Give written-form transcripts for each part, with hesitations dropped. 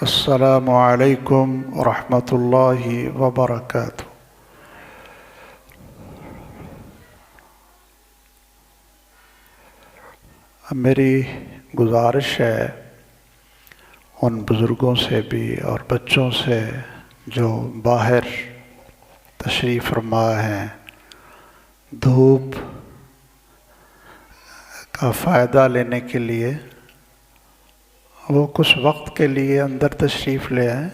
السلام علیکم ورحمۃ اللہ وبرکاتہ۔ میری گزارش ہے ان بزرگوں سے بھی اور بچوں سے جو باہر تشریف فرما ہیں، دھوپ کا فائدہ لینے کے لیے وہ کچھ وقت کے لیے اندر تشریف لے آئیں۔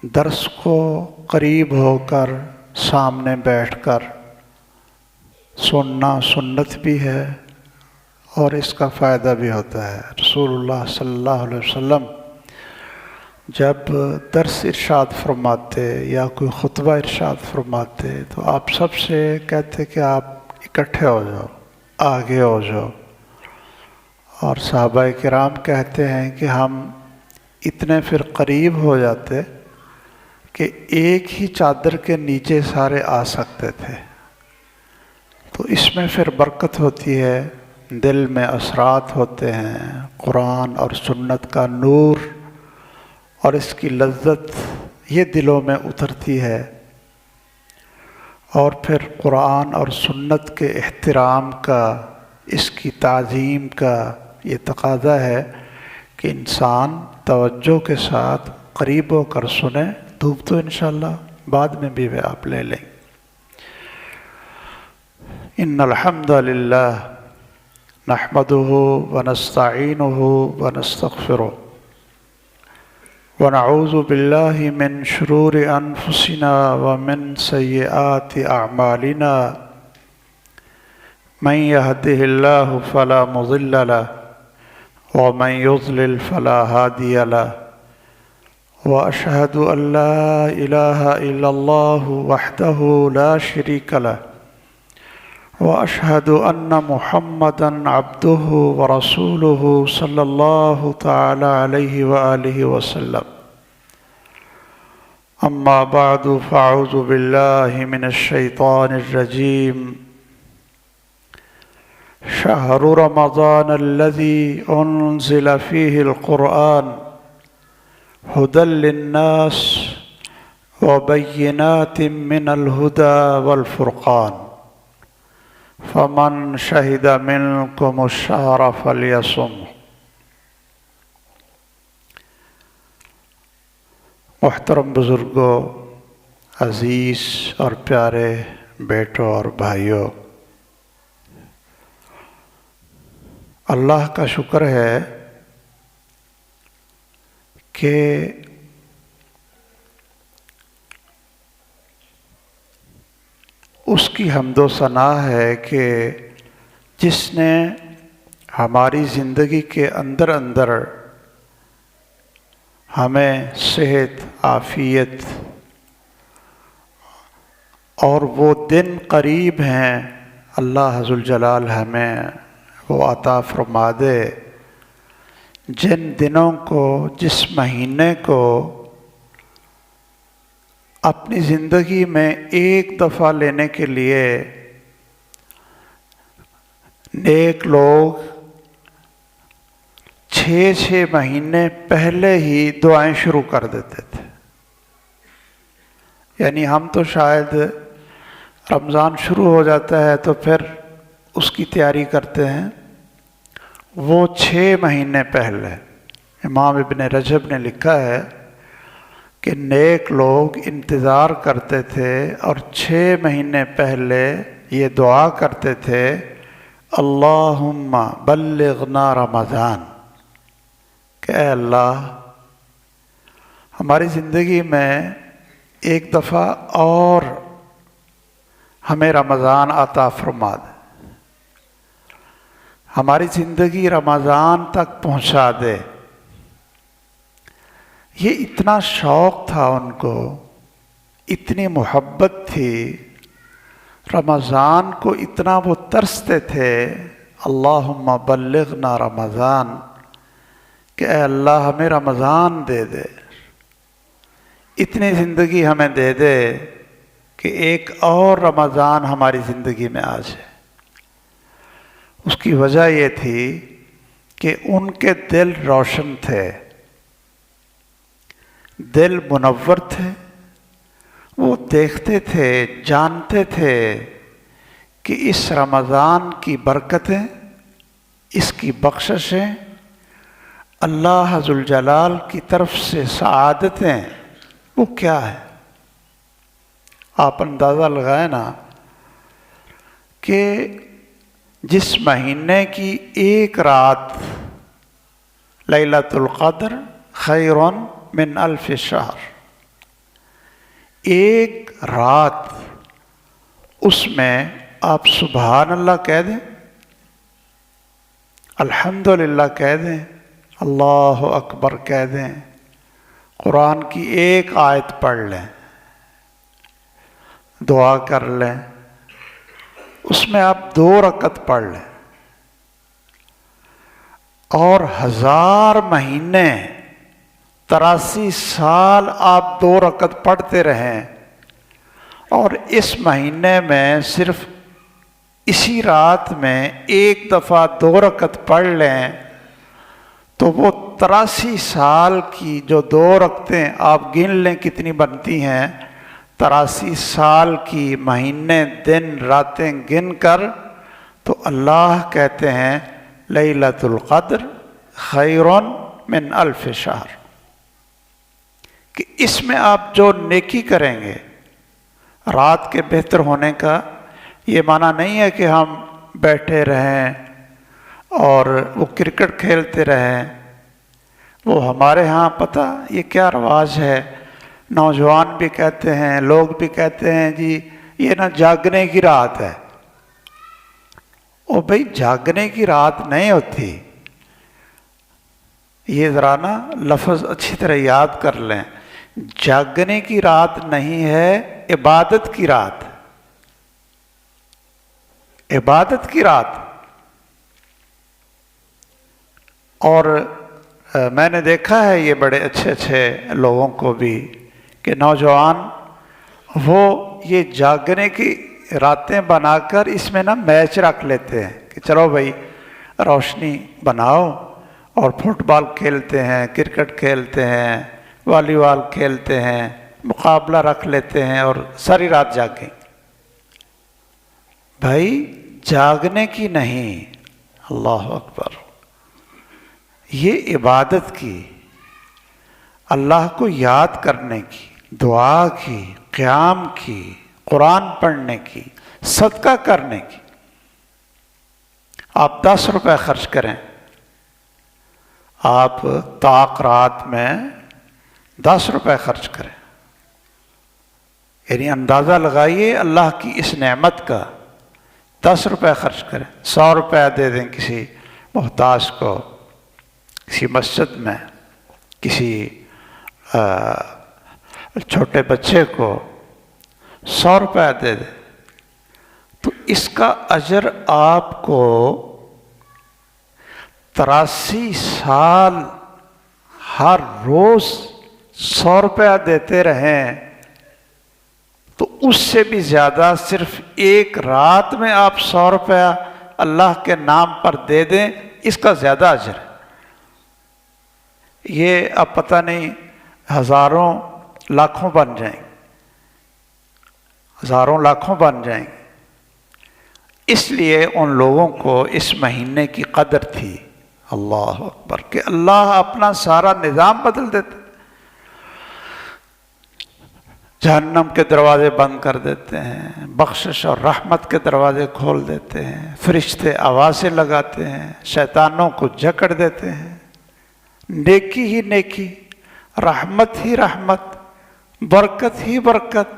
درس کو قریب ہو کر سامنے بیٹھ کر سننا سنت بھی ہے اور اس کا فائدہ بھی ہوتا ہے۔ رسول اللہ صلی اللہ علیہ وسلم جب درس ارشاد فرماتے یا کوئی خطبہ ارشاد فرماتے تو آپ سب سے کہتے کہ آپ اکٹھے ہو جاؤ، آگے ہو جاؤ، اور صحابہ کرام کہتے ہیں کہ ہم اتنے پھر قریب ہو جاتے کہ ایک ہی چادر کے نیچے سارے آ سکتے تھے۔ تو اس میں پھر برکت ہوتی ہے، دل میں اثرات ہوتے ہیں، قرآن اور سنت کا نور اور اس کی لذت یہ دلوں میں اترتی ہے، اور پھر قرآن اور سنت کے احترام کا، اس کی تعظیم کا یہ تقاضا ہے کہ انسان توجہ کے ساتھ قریب ہو کر سنے۔ دھوپ تو انشاءاللہ بعد میں بھی آپ لے لیں۔ ان الحمد للہ نحمده ونستعینه ونستغفره ونعوذ باللہ من شرور انفسنا ومن سیئات اعمالنا من يهده الله فلا مضل له ومن يضلل فلا هادي له واشهد ان لا اله الا الله وحده لا شريك له واشهد ان محمدا عبده ورسوله صلى الله تعالى عليه واله وسلم۔ اما بعد فاعوذ بالله من الشيطان الرجيم۔ شهر رمضان الذي انزل فيه القرآن هدى للناس وبينات من الهدى والفرقان فمن شهد منكم الشهر فليصمه۔ محترم بزرگوں، عزیز اور پیارے بیٹوں اور بھائیوں، اللہ کا شکر ہے کہ اس کی حمد و ثنا ہے کہ جس نے ہماری زندگی کے اندر اندر ہمیں صحت، عافیت اور وہ دن قریب ہیں، اللہ ذوالجلال ہمیں وہ عطا فرما دے جن دنوں کو، جس مہینے کو اپنی زندگی میں ایک دفعہ لینے کے لیے نیک لوگ 6 مہینے پہلے ہی دعائیں شروع کر دیتے تھے۔ یعنی ہم تو شاید رمضان شروع ہو جاتا ہے تو پھر اس کی تیاری کرتے ہیں، وہ 6 مہینے پہلے۔ امام ابن رجب نے لکھا ہے کہ نیک لوگ انتظار کرتے تھے اور 6 مہینے پہلے یہ دعا کرتے تھے، اللہم بلغنا رمضان، کہ اے اللہ ہماری زندگی میں ایک دفعہ اور ہمیں رمضان عطا فرما دے، ہماری زندگی رمضان تک پہنچا دے۔ یہ اتنا شوق تھا ان کو، اتنی محبت تھی، رمضان کو اتنا وہ ترستے تھے، اللہم بلغنا رمضان، کہ اے اللہ ہمیں رمضان دے دے، اتنی زندگی ہمیں دے دے کہ ایک اور رمضان ہماری زندگی میں آ جائے۔ اس کی وجہ یہ تھی کہ ان کے دل روشن تھے، دل منور تھے، وہ دیکھتے تھے، جانتے تھے کہ اس رمضان کی برکتیں، اس کی بخششیں، اللہ ذوالجلال کی طرف سے سعادتیں وہ کیا ہے۔ آپ اندازہ لگائیں نا کہ جس مہینے کی ایک رات لیلۃ القدر خیر من الف شہر، ایک رات، اس میں آپ سبحان اللہ کہہ دیں، الحمدللہ کہہ دیں، اللہ اکبر کہہ دیں، قرآن کی ایک آیت پڑھ لیں، دعا کر لیں، اس میں آپ 2 رکعت پڑھ لیں، اور 1000 مہینے 83 سال آپ 2 رکعت پڑھتے رہیں، اور اس مہینے میں صرف اسی رات میں ایک دفعہ 2 رکعت پڑھ لیں، تو وہ 83 سال کی جو 2 رکعتیں آپ گن لیں کتنی بنتی ہیں، 83 سال کی مہینے دن راتیں گن کر تو اللہ کہتے ہیں لیلۃ القدر خیر من الف شہر، کہ اس میں آپ جو نیکی کریں گے، رات کے بہتر ہونے کا یہ معنی نہیں ہے کہ ہم بیٹھے رہیں اور وہ کرکٹ کھیلتے رہیں۔ وہ ہمارے ہاں پتہ یہ کیا رواج ہے، نوجوان بھی کہتے ہیں، لوگ بھی کہتے ہیں جی یہ نا جاگنے کی رات ہے۔ او بھئی جاگنے کی رات نہیں ہوتی، یہ ذرا نا لفظ اچھی طرح یاد کر لیں، جاگنے کی رات نہیں ہے، عبادت کی رات، عبادت کی رات۔ اور میں نے دیکھا ہے یہ بڑے اچھے اچھے لوگوں کو بھی کہ نوجوان وہ یہ جاگنے کی راتیں بنا کر اس میں نا میچ رکھ لیتے ہیں کہ چلو بھائی روشنی بناؤ، اور فٹ بال کھیلتے ہیں، کرکٹ کھیلتے ہیں، والی بال کھیلتے ہیں، مقابلہ رکھ لیتے ہیں اور ساری رات جاگیں۔ بھائی جاگنے کی نہیں، اللہ اکبر، یہ عبادت کی، اللہ کو یاد کرنے کی، دعا کی، قیام کی، قرآن پڑھنے کی، صدقہ کرنے کی۔ آپ 10 روپے خرچ کریں، آپ طاق رات میں 10 روپے خرچ کریں، یعنی اندازہ لگائیے اللہ کی اس نعمت کا، 10 روپے خرچ کریں، 100 روپے دے دیں کسی محتاج کو، کسی مسجد میں، کسی چھوٹے بچے کو 100 روپے دے دیں، تو اس کا اجر آپ کو 83 سال ہر روز 100 روپیہ دیتے رہیں تو اس سے بھی زیادہ صرف ایک رات میں آپ 100 روپیہ اللہ کے نام پر دے دیں، اس کا زیادہ اجر ہے۔ یہ اب پتہ نہیں ہزاروں لاکھوں بن جائیں گے، ہزاروں لاکھوں بن جائیں گے۔ اس لیے ان لوگوں کو اس مہینے کی قدر تھی، اللہ اکبر، کہ اللہ اپنا سارا نظام بدل دیتے، جہنم کے دروازے بند کر دیتے ہیں، بخشش اور رحمت کے دروازے کھول دیتے ہیں، فرشتے آوازیں لگاتے ہیں، شیطانوں کو جکڑ دیتے ہیں، نیکی ہی نیکی، رحمت ہی رحمت، برکت ہی برکت،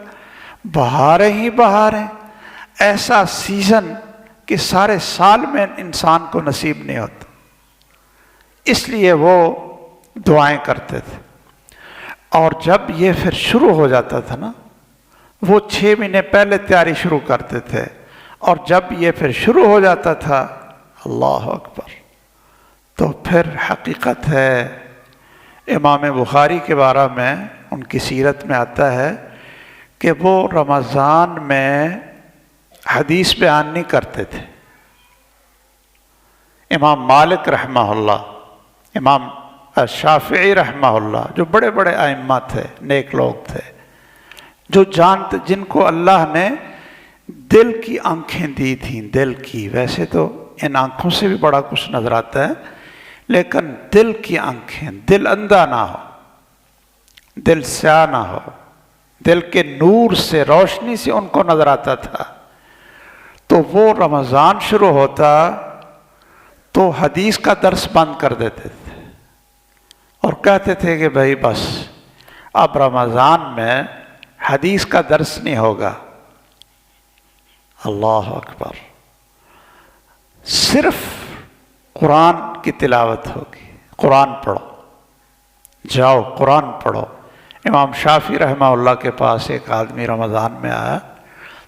بہاریں ہی بہاریں، ایسا سیزن کہ سارے سال میں انسان کو نصیب نہیں ہوتا۔ اس لیے وہ دعائیں کرتے تھے، اور جب یہ پھر شروع ہو جاتا تھا نا، وہ 6 مہینے پہلے تیاری شروع کرتے تھے، اور جب یہ پھر شروع ہو جاتا تھا، اللہ اکبر، تو پھر حقیقت ہے، امام بخاری کے بارے میں ان کی سیرت میں آتا ہے کہ وہ رمضان میں حدیث بیان نہیں کرتے تھے، امام مالک رحمہ اللہ، امام شافعی رحمہ اللہ، جو بڑے بڑے ائمہ تھے، نیک لوگ تھے، جو جانتے، جن کو اللہ نے دل کی آنکھیں دی تھیں، دل کی، ویسے تو ان آنکھوں سے بھی بڑا کچھ نظر آتا ہے، لیکن دل کی آنکھیں، دل اندھا نہ ہو، دل سیاہ نہ ہو، دل کے نور سے، روشنی سے ان کو نظر آتا تھا۔ تو وہ رمضان شروع ہوتا تو حدیث کا درس بند کر دیتے تھے اور کہتے تھے کہ بھائی بس اب رمضان میں حدیث کا درس نہیں ہوگا۔ اللہ اکبر، صرف قرآن کی تلاوت ہوگی، قرآن پڑھو، جاؤ قرآن پڑھو۔ امام شافعی رحمہ اللہ کے پاس ایک آدمی رمضان میں آیا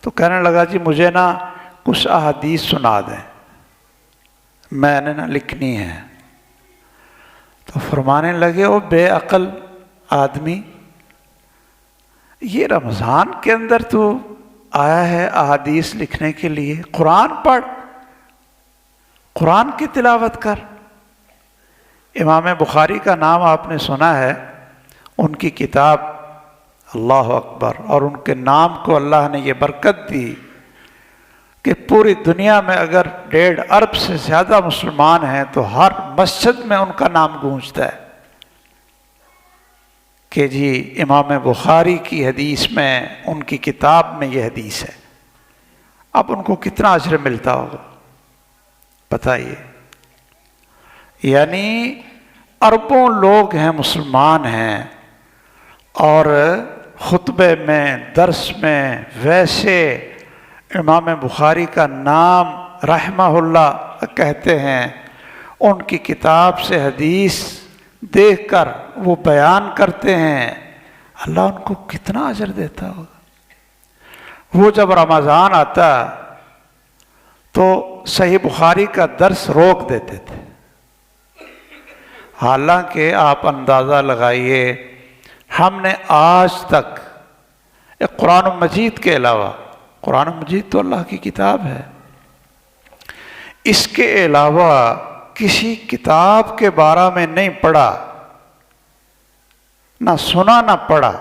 تو کہنے لگا جی مجھے نا کچھ احادیث سنا دیں، میں نے نا لکھنی ہے۔ تو فرمانے لگے وہ بے عقل آدمی، یہ رمضان کے اندر تو آیا ہے احادیث لکھنے کے لیے، قرآن پڑھ، قرآن کی تلاوت کر۔ امام بخاری کا نام آپ نے سنا ہے، ان کی کتاب، اللہ اکبر، اور ان کے نام کو اللہ نے یہ برکت دی کہ پوری دنیا میں اگر 1.5 ارب سے زیادہ مسلمان ہیں تو ہر مسجد میں ان کا نام گونجتا ہے کہ جی امام بخاری کی حدیث میں، ان کی کتاب میں یہ حدیث ہے۔ اب ان کو کتنا اجر ملتا ہوگا بتائیے؟ یعنی اربوں لوگ ہیں، مسلمان ہیں، اور خطبے میں، درس میں ویسے امام بخاری کا نام رحمہ اللہ کہتے ہیں، ان کی کتاب سے حدیث دیکھ کر وہ بیان کرتے ہیں، اللہ ان کو کتنا اجر دیتا ہوگا۔ وہ جب رمضان آتا تو صحیح بخاری کا درس روک دیتے تھے، حالانکہ آپ اندازہ لگائیے ہم نے آج تک ایک قرآن مجید کے علاوہ، قرآن مجید تو اللہ کی کتاب ہے، اس کے علاوہ کسی کتاب کے بارے میں نہیں پڑھا، نہ سنا نہ پڑھا۔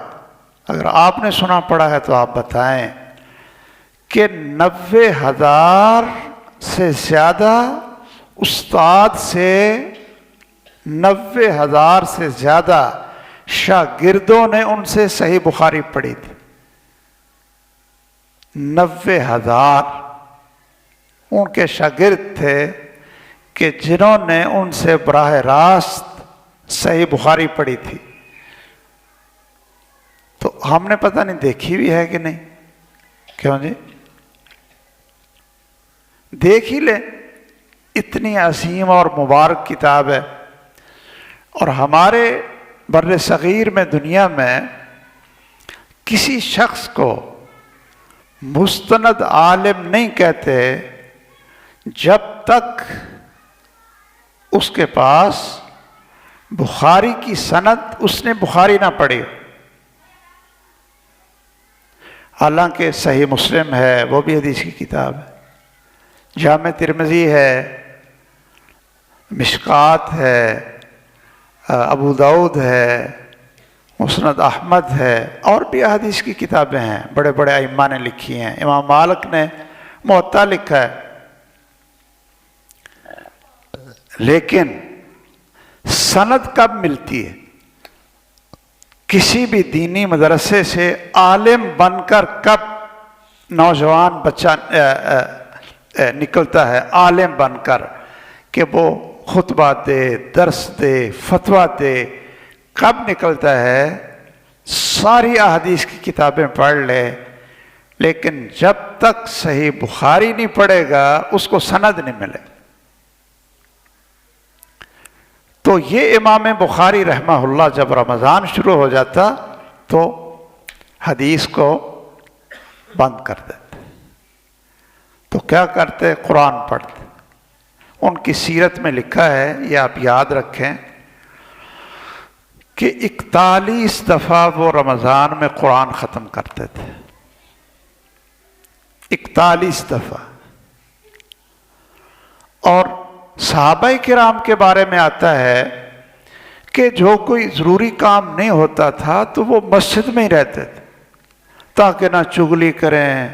اگر آپ نے سنا پڑھا ہے تو آپ بتائیں کہ 90,000 سے زیادہ استاد سے، 90,000 سے زیادہ شاگردوں نے ان سے صحیح بخاری پڑھی تھی۔ 90,000 ان کے شاگرد تھے کہ جنہوں نے ان سے براہ راست صحیح بخاری پڑھی تھی۔ تو ہم نے پتہ نہیں دیکھی بھی ہے کہ نہیں، کیوں جی؟ دیکھ ہی لیں، اتنی عظیم اور مبارک کتاب ہے۔ اور ہمارے بر صغیر میں، دنیا میں کسی شخص کو مستند عالم نہیں کہتے جب تک اس کے پاس بخاری کی سند، اس نے بخاری نہ پڑھی۔ حالانکہ صحیح مسلم ہے، وہ بھی حدیث کی کتاب ہے، جامع ترمذی ہے، مشکات ہے، ابو داؤد ہے، مسند احمد ہے، اور بھی احادیث کی کتابیں ہیں، بڑے بڑے ائمہ نے لکھی ہیں۔ امام مالک نے موطا لکھا ہے۔ لیکن سند کب ملتی ہے؟ کسی بھی دینی مدرسے سے عالم بن کر کب نوجوان بچہ نکلتا ہے عالم بن کر کہ وہ خطبہ دے، درس دے، فتویٰ دے؟ کب نکلتا ہے؟ ساری احادیث کی کتابیں پڑھ لے، لیکن جب تک صحیح بخاری نہیں پڑھے گا اس کو سند نہیں ملے۔ تو یہ امام بخاری رحمہ اللہ جب رمضان شروع ہو جاتا تو حدیث کو بند کر دیتے، تو کیا کرتے؟ قرآن پڑھتے۔ ان کی سیرت میں لکھا ہے، یہ آپ یاد رکھیں، کہ 41 دفعہ وہ رمضان میں قرآن ختم کرتے تھے، 41 دفعہ۔ اور صحابہ کرام کے بارے میں آتا ہے کہ جو کوئی ضروری کام نہیں ہوتا تھا تو وہ مسجد میں ہی رہتے تھے، تاکہ نہ چغلی کریں،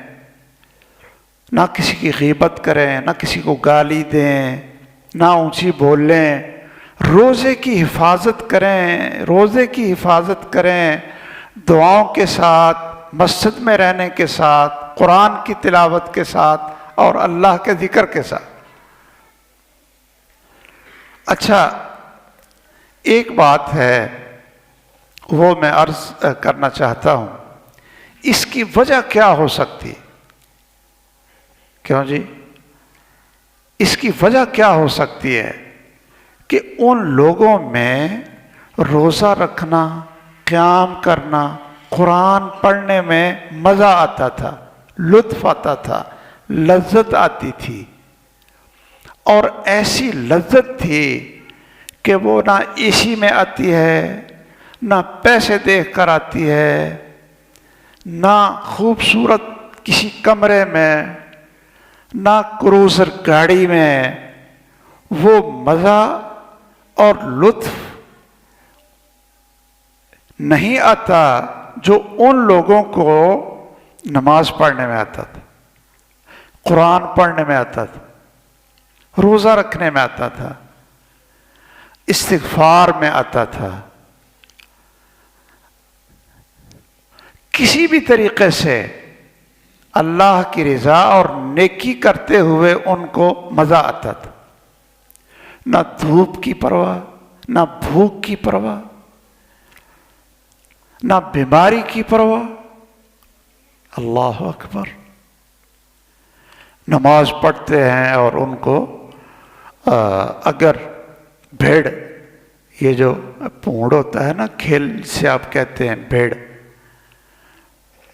نہ کسی کی غیبت کریں، نہ کسی کو گالی دیں، نہ اونچی بولیں، روزے کی حفاظت کریں، روزے کی حفاظت کریں، دعاؤں کے ساتھ، مسجد میں رہنے کے ساتھ، قرآن کی تلاوت کے ساتھ اور اللہ کے ذکر کے ساتھ۔ اچھا، ایک بات ہے وہ میں عرض کرنا چاہتا ہوں، اس کی وجہ کیا ہو سکتی؟ کیوں جی؟ اس کی وجہ کیا ہو سکتی ہے کہ ان لوگوں میں روزہ رکھنا، قیام کرنا، قرآن پڑھنے میں مزہ آتا تھا، لطف آتا تھا، لذت آتی تھی، اور ایسی لذت تھی کہ وہ نہ اے سی میں آتی ہے، نہ پیسے دیکھ کر آتی ہے، نہ خوبصورت کسی کمرے میں، نہ کروزر گاڑی میں، وہ مزہ اور لطف نہیں آتا جو ان لوگوں کو نماز پڑھنے میں آتا تھا، قرآن پڑھنے میں آتا تھا، روزہ رکھنے میں آتا تھا، استغفار میں آتا تھا، کسی بھی طریقے سے اللہ کی رضا اور نیکی کرتے ہوئے ان کو مزہ آتا تھا، نہ دھوپ کی پرواہ، نہ بھوک کی پرواہ، نہ بیماری کی پرواہ۔ اللہ اکبر! نماز پڑھتے ہیں اور ان کو اگر بھیڑ، یہ جو پونڈ ہوتا ہے نا، کھیل سے آپ کہتے ہیں بھیڑ،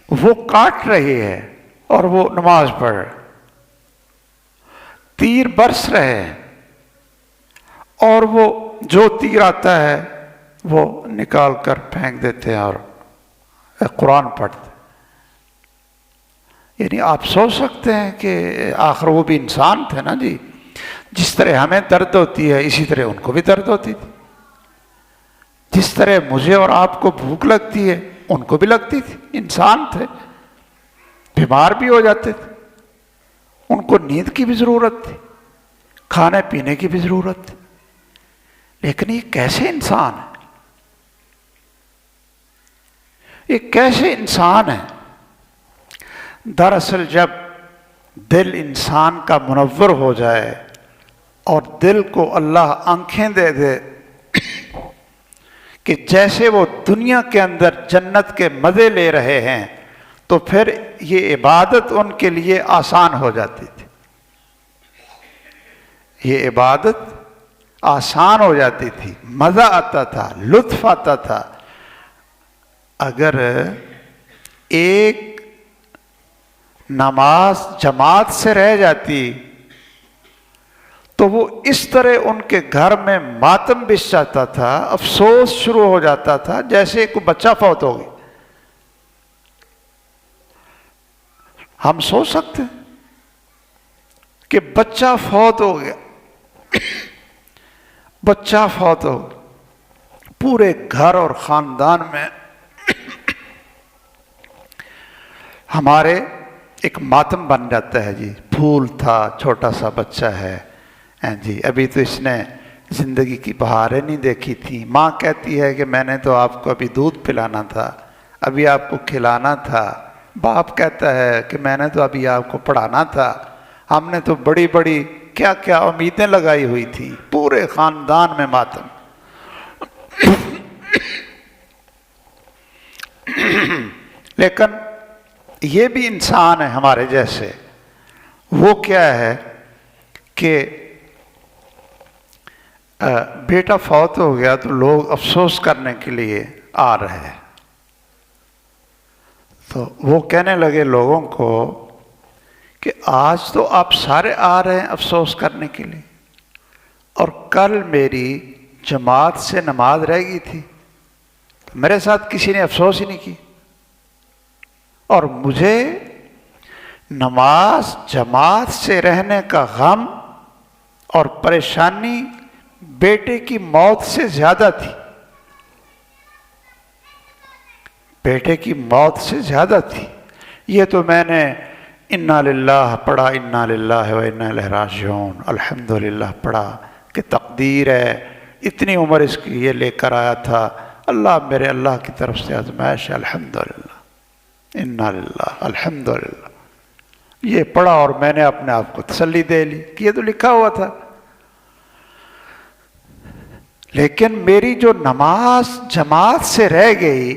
وہ کاٹ رہی ہے اور وہ نماز پڑھ رہے، تیر برس رہے ہیں اور وہ جو تیر آتا ہے وہ نکال کر پھینک دیتے ہیں اور قرآن پڑھتے ہیں۔ یعنی آپ سوچ سکتے ہیں کہ آخر وہ بھی انسان تھے نا جی، جس طرح ہمیں درد ہوتی ہے اسی طرح ان کو بھی درد ہوتی تھی، جس طرح مجھے اور آپ کو بھوک لگتی ہے ان کو بھی لگتی تھی، انسان تھے، بیمار بھی ہو جاتے تھے، ان کو نیند کی بھی ضرورت تھی، کھانے پینے کی بھی ضرورت تھی، لیکن یہ کیسے انسان ہے؟ یہ کیسے انسان ہے؟ دراصل جب دل انسان کا منور ہو جائے اور دل کو اللہ آنکھیں دے دے کہ جیسے وہ دنیا کے اندر جنت کے مزے لے رہے ہیں، تو پھر یہ عبادت ان کے لیے آسان ہو جاتی تھی، یہ عبادت آسان ہو جاتی تھی، مزہ آتا تھا، لطف آتا تھا۔ اگر ایک نماز جماعت سے رہ جاتی تو وہ اس طرح ان کے گھر میں ماتم بچھ جاتا تھا، افسوس شروع ہو جاتا تھا جیسے کوئی بچہ فوت ہو گیا۔ ہم سوچ سکتے ہیں کہ بچہ فوت ہو گیا، بچہ فوت ہو گیا، پورے گھر اور خاندان میں ہمارے ایک ماتم بن جاتا ہے جی، پھول تھا، چھوٹا سا بچہ ہے جی، ابھی تو اس نے زندگی کی بہاریں نہیں دیکھی تھی، ماں کہتی ہے کہ میں نے تو آپ کو ابھی دودھ پلانا تھا، ابھی آپ کو کھلانا تھا، باپ کہتا ہے کہ میں نے تو ابھی آپ کو پڑھانا تھا، ہم نے تو بڑی بڑی کیا کیا امیدیں لگائی ہوئی تھی، پورے خاندان میں ماتم۔ لیکن یہ بھی انسان ہے ہمارے جیسے، وہ کیا ہے کہ بیٹا فوت ہو گیا تو لوگ افسوس کرنے کے لیے آ رہے ہیں، تو وہ کہنے لگے لوگوں کو کہ آج تو آپ سارے آ رہے ہیں افسوس کرنے کے لیے، اور کل میری جماعت سے نماز رہ گئی تھی، میرے ساتھ کسی نے افسوس ہی نہیں کی، اور مجھے نماز جماعت سے رہنے کا غم اور پریشانی بیٹے کی موت سے زیادہ تھی، بیٹے کی موت سے زیادہ تھی۔ یہ تو میں نے انا للہ پڑھا، انا للہ و انا الیہ راجعون، الحمدللہ پڑھا کہ تقدیر ہے، اتنی عمر اس کی یہ لے کر آیا تھا، اللہ میرے اللہ کی طرف سے آزمائش ہے، الحمدللہ انا للہ الحمدللہ، یہ پڑھا اور میں نے اپنے آپ کو تسلی دے لی کہ یہ تو لکھا ہوا تھا۔ لیکن میری جو نماز جماعت سے رہ گئی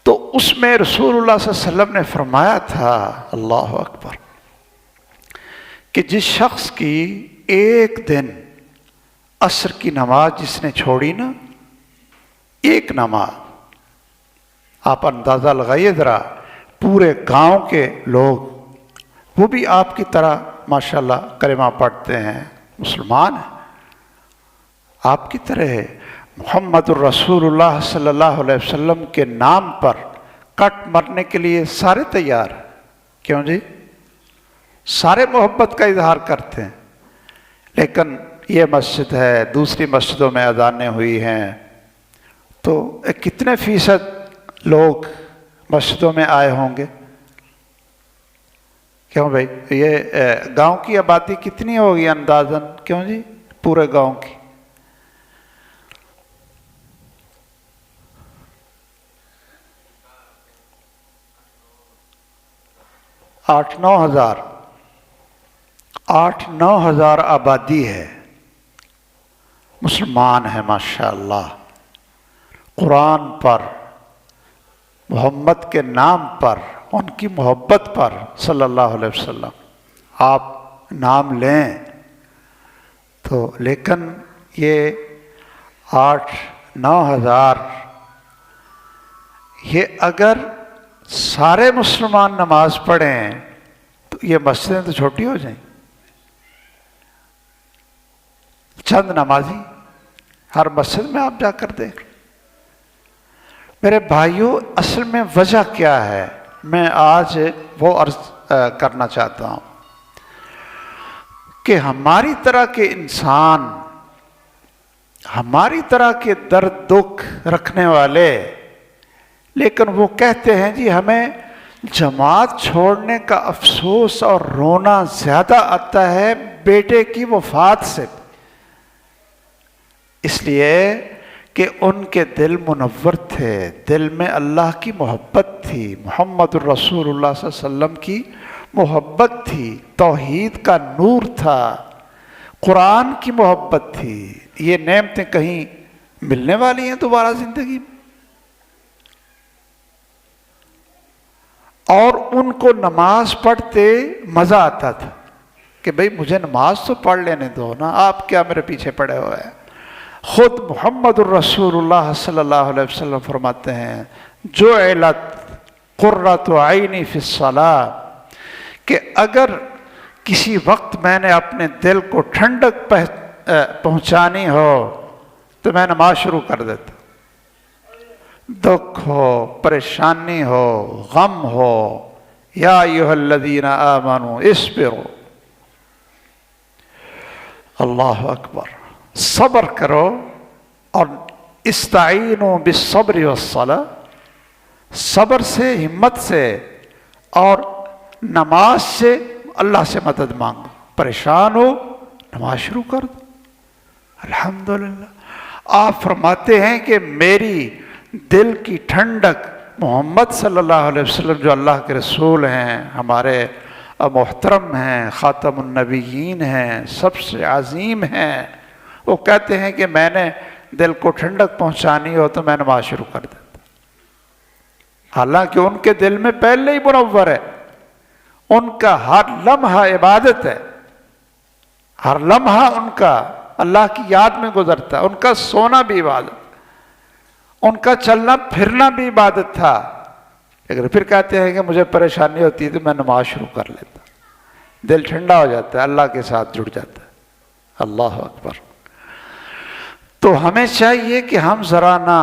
تو اس میں رسول اللہ صلی اللہ علیہ وسلم نے فرمایا تھا، اللہ اکبر، کہ جس شخص کی ایک دن عصر کی نماز جس نے چھوڑی نا، ایک نماز، آپ اندازہ لگائیے ذرا، پورے گاؤں کے لوگ وہ بھی آپ کی طرح ماشاءاللہ کلمہ پڑھتے ہیں، مسلمان ہیں، آپ کی طرح محمد الرسول اللہ صلی اللہ علیہ وسلم کے نام پر کٹ مرنے کے لیے سارے تیار ہیں، کیوں جی؟ سارے محبت کا اظہار کرتے ہیں، لیکن یہ مسجد ہے، دوسری مسجدوں میں اذانیں ہوئی ہیں، تو کتنے فیصد لوگ مسجدوں میں آئے ہوں گے؟ کیوں بھائی؟ یہ گاؤں کی آبادی کتنی ہوگی اندازاً؟ کیوں جی؟ پورے گاؤں کی 8-9 ہزار آبادی ہے، مسلمان ہیں ماشاءاللہ، قرآن پر، محمد کے نام پر، ان کی محبت پر صلی اللہ علیہ وسلم آپ نام لیں تو، لیکن یہ 8-9 ہزار، یہ اگر سارے مسلمان نماز پڑھیں تو یہ مسجدیں تو چھوٹی ہو جائیں، چند نمازی ہر مسجد میں آپ جا کر دیکھ۔ میرے بھائیوں، اصل میں وجہ کیا ہے، میں آج وہ عرض کرنا چاہتا ہوں کہ ہماری طرح کے انسان، ہماری طرح کے درد دکھ رکھنے والے، لیکن وہ کہتے ہیں جی ہمیں جماعت چھوڑنے کا افسوس اور رونا زیادہ آتا ہے بیٹے کی وفات سے، اس لیے کہ ان کے دل منور تھے، دل میں اللہ کی محبت تھی، محمد الرسول اللہ صلی اللہ علیہ وسلم کی محبت تھی، توحید کا نور تھا، قرآن کی محبت تھی۔ یہ نعمتیں کہیں ملنے والی ہیں دوبارہ زندگی میں؟ اور ان کو نماز پڑھتے مزہ آتا تھا کہ بھئی مجھے نماز تو پڑھ لینے دو نا، آپ کیا میرے پیچھے پڑے ہوئے ہیں؟ خود محمد الرسول اللہ صلی اللہ علیہ وسلم فرماتے ہیں، جعلت قرۃ عینی فی الصلاۃ، کہ اگر کسی وقت میں نے اپنے دل کو ٹھنڈک پہنچانی ہو تو میں نماز شروع کر دیتا، دکھ ہو، پریشانی ہو، غم ہو، یا ایھا الذین آمنوا اصبروا، اللہ اکبر، صبر کرو، اور استعینوا بالصبر والصلاۃ، صبر سے، ہمت سے اور نماز سے اللہ سے مدد مانگو، پریشان ہو نماز شروع کر دو، الحمدللہ۔ آپ فرماتے ہیں کہ میری دل کی ٹھنڈک محمد صلی اللہ علیہ وسلم جو اللہ کے رسول ہیں، ہمارے محترم ہیں، خاتم النبیین ہیں، سب سے عظیم ہیں، وہ کہتے ہیں کہ میں نے دل کو ٹھنڈک پہنچانی ہو تو میں نماز شروع کر دیتا، حالانکہ ان کے دل میں پہلے ہی منور ہے، ان کا ہر لمحہ عبادت ہے، ہر لمحہ ان کا اللہ کی یاد میں گزرتا ہے، ان کا سونا بھی عبادت، ان کا چلنا پھرنا بھی عبادت تھا، لیکن پھر کہتے ہیں کہ مجھے پریشانی ہوتی ہے تو میں نماز شروع کر لیتا، دل ٹھنڈا ہو جاتا ہے، اللہ کے ساتھ جڑ جاتا ہے، اللہ اکبر۔ تو ہمیں چاہیے کہ ہم ذرا نا،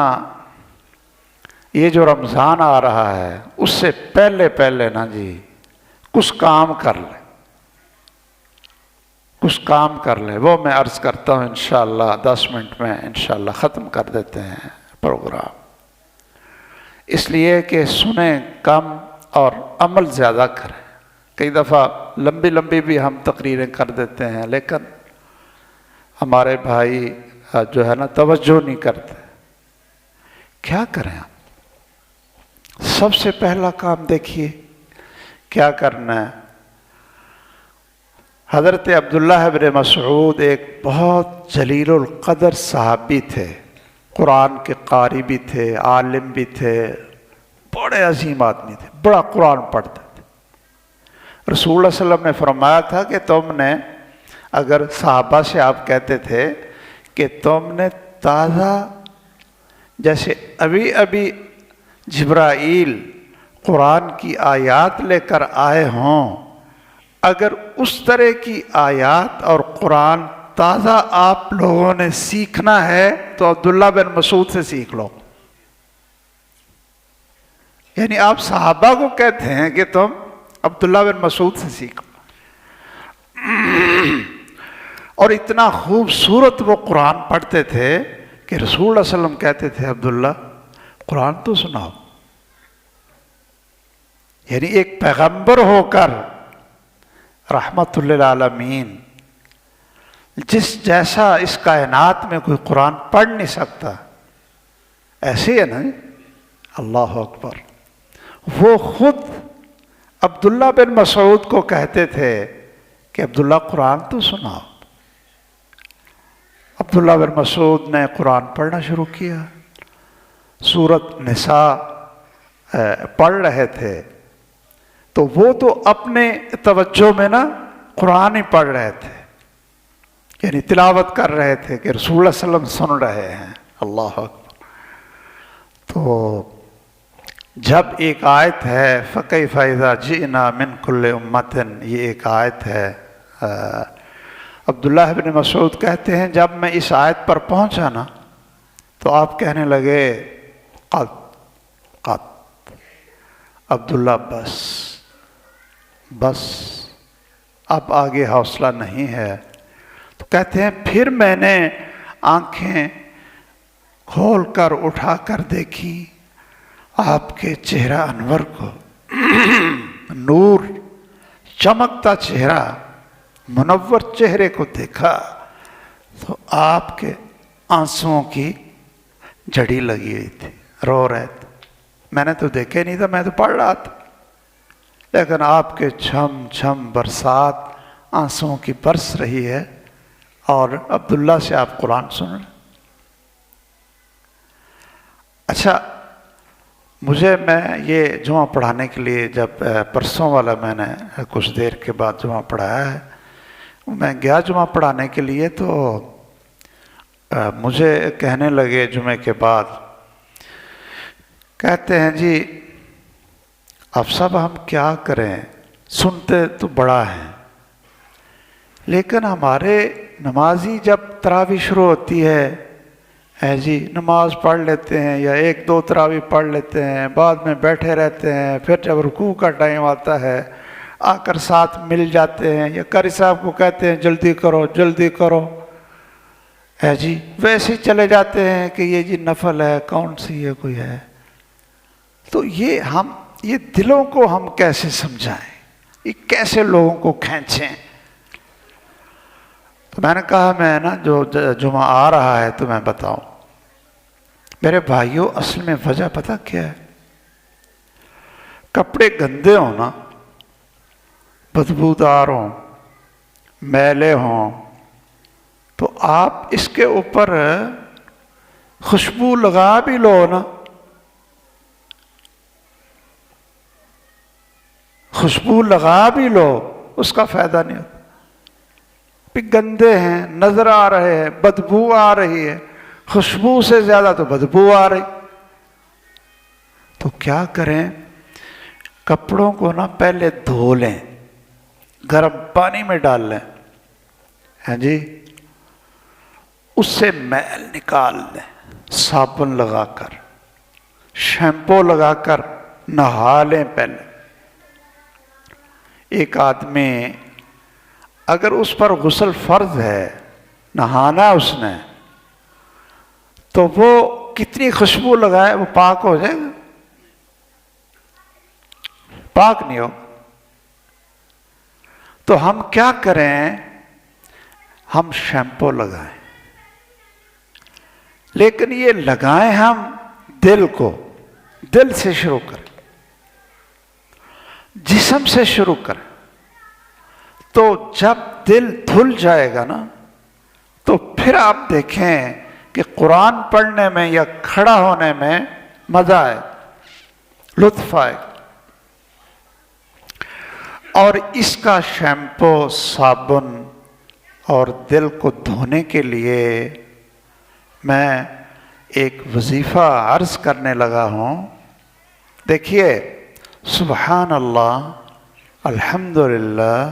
یہ جو رمضان آ رہا ہے اس سے پہلے نا جی کچھ کام کر لیں، کچھ کام کر لیں، وہ میں عرض کرتا ہوں انشاءاللہ 10 منٹ میں انشاءاللہ ختم کر دیتے ہیں پروگرام، اس لیے کہ سنیں کم اور عمل زیادہ کریں۔ کئی دفعہ لمبی لمبی بھی ہم تقریریں کر دیتے ہیں، لیکن ہمارے بھائی جو ہے نا توجہ نہیں کرتے۔ کیا کریں ہم؟ سب سے پہلا کام دیکھیے کیا کرنا ہے۔ حضرت عبداللہ بن مسعود ایک بہت جلیل القدر صحابی تھے، قرآن کے قاری بھی تھے، عالم بھی تھے، بڑے عظیم آدمی تھے، بڑا قرآن پڑھتے تھے۔ رسول اللہ صلی اللہ علیہ وسلم نے فرمایا تھا کہ تم نے، اگر صحابہ سے آپ کہتے تھے کہ تم نے تازہ، جیسے ابھی ابھی جبرائیل قرآن کی آیات لے کر آئے ہوں، اگر اس طرح کی آیات اور قرآن تازہ آپ لوگوں نے سیکھنا ہے تو عبداللہ بن مسعود سے سیکھ لو۔ یعنی آپ صحابہ کو کہتے ہیں کہ تم عبداللہ بن مسعود سے سیکھو، اور اتنا خوبصورت وہ قرآن پڑھتے تھے کہ رسول اللہ صلی اللہ علیہ وسلم کہتے تھے عبداللہ قرآن تو سناؤ۔ یعنی ایک پیغمبر ہو کر رحمت للعالمین، جس جیسا اس کائنات میں کوئی قرآن پڑھ نہیں سکتا، ایسے ہے نا، اللہ اکبر۔ وہ خود عبداللہ بن مسعود کو کہتے تھے کہ عبداللہ قرآن تو سناؤ۔ عبداللہ بن مسعود نے قرآن پڑھنا شروع کیا، سورۃ نساء پڑھ رہے تھے، تو وہ تو اپنے توجہ میں نا قرآن ہی پڑھ رہے تھے، یعنی تلاوت کر رہے تھے کہ رسول اللہ صلی اللہ علیہ وسلم سن رہے ہیں، اللہ اکبر۔ تو جب ایک آیت ہے فَكَيْفَ إِذَا جِئْنَا مِنْ كُلِّ أُمَّةٍ، یہ ایک آیت ہے، عبداللہ بن مسعود کہتے ہیں جب میں اس آیت پر پہنچا نا تو آپ کہنے لگے قد عبداللہ بس اب آگے حوصلہ نہیں ہے۔ تو کہتے ہیں پھر میں نے آنکھیں کھول کر اٹھا کر دیکھی آپ کے چہرہ انور کو، نور چمکتا چہرہ، منور چہرے کو دیکھا تو آپ کے آنسوؤں کی جھڑی لگی ہوئی تھی، رو رہے تھے۔ میں نے تو دیکھے نہیں تھا، میں تو پڑھ رہا تھا، لیکن آپ کے چھم چھم برسات آنسوؤں کی برس رہی ہے، اور عبداللہ سے آپ قرآن سن رہے۔ اچھا، میں یہ جمعہ پڑھانے کے لیے جب پرسوں والا میں نے کچھ دیر کے بعد جمعہ پڑھایا ہے، میں گیا جمعہ پڑھانے کے لیے، تو مجھے کہنے لگے جمعے کے بعد، کہتے ہیں جی اب صاحب ہم کیا کریں، سنتے تو بڑا ہیں، لیکن ہمارے نمازی جب تراویح شروع ہوتی ہے جی نماز پڑھ لیتے ہیں یا 1-2 تراویح پڑھ لیتے ہیں، بعد میں بیٹھے رہتے ہیں، پھر جب رکوع کا ٹائم آتا ہے آ کر ساتھ مل جاتے ہیں، یا قاری صاحب کو کہتے ہیں جلدی کرو جلدی کرو، جی ویسے ہی چلے جاتے ہیں کہ یہ جی نفل ہے، کون سی یہ کوئی ہے۔ تو یہ دلوں کو ہم کیسے سمجھائیں، یہ کیسے لوگوں کو کھینچیں؟ تو میں نے کہا میں نا جو جمعہ آ رہا ہے تو میں بتاؤں۔ میرے بھائیوں، اصل میں وجہ پتہ کیا ہے؟ کپڑے گندے ہوں نا، بدبودار ہوں، میلے ہوں، تو آپ اس کے اوپر خوشبو لگا بھی لو نا، خوشبو لگا بھی لو، اس کا فائدہ نہیں ہوتا۔ بھی گندے ہیں، نظر آ رہے ہیں، بدبو آ رہی ہے، خوشبو سے زیادہ تو بدبو آ رہی۔ تو کیا کریں؟ کپڑوں کو نا پہلے دھو لیں، گرم پانی میں ڈال لیں، ہاں جی، اس سے میل نکال لیں، صابن لگا کر، شیمپو لگا کر نہا لیں۔ پہلے ایک آدمی اگر اس پر غسل فرض ہے، نہانا اس نے، تو وہ کتنی خوشبو لگائے وہ پاک ہو جائے گا؟ پاک نہیں ہو۔ تو ہم کیا کریں؟ ہم شیمپو لگائیں، لیکن یہ لگائیں ہم دل کو، دل سے شروع کریں، جسم سے شروع کریں۔ تو جب دل دھل جائے گا نا، تو پھر آپ دیکھیں کہ قرآن پڑھنے میں یا کھڑا ہونے میں مزہ آئے، لطف آئے۔ اور اس کا شیمپو، صابن اور دل کو دھونے کے لیے میں ایک وظیفہ عرض کرنے لگا ہوں۔ دیکھیے، سبحان اللہ، الحمدللہ،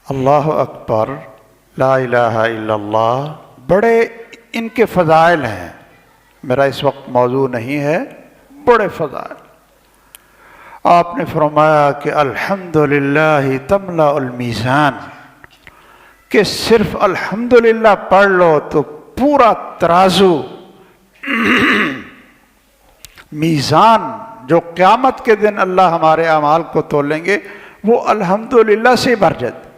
اللہ اکبر، لا الہ الا اللہ، بڑے ان کے فضائل ہیں، میرا اس وقت موضوع نہیں ہے، بڑے فضائل۔ آپ نے فرمایا کہ الحمدللہ تملأ المیزان، کہ صرف الحمدللہ پڑھ لو تو پورا ترازو، میزان جو قیامت کے دن اللہ ہمارے اعمال کو تولیں گے، وہ الحمدللہ سے بھر جاتے۔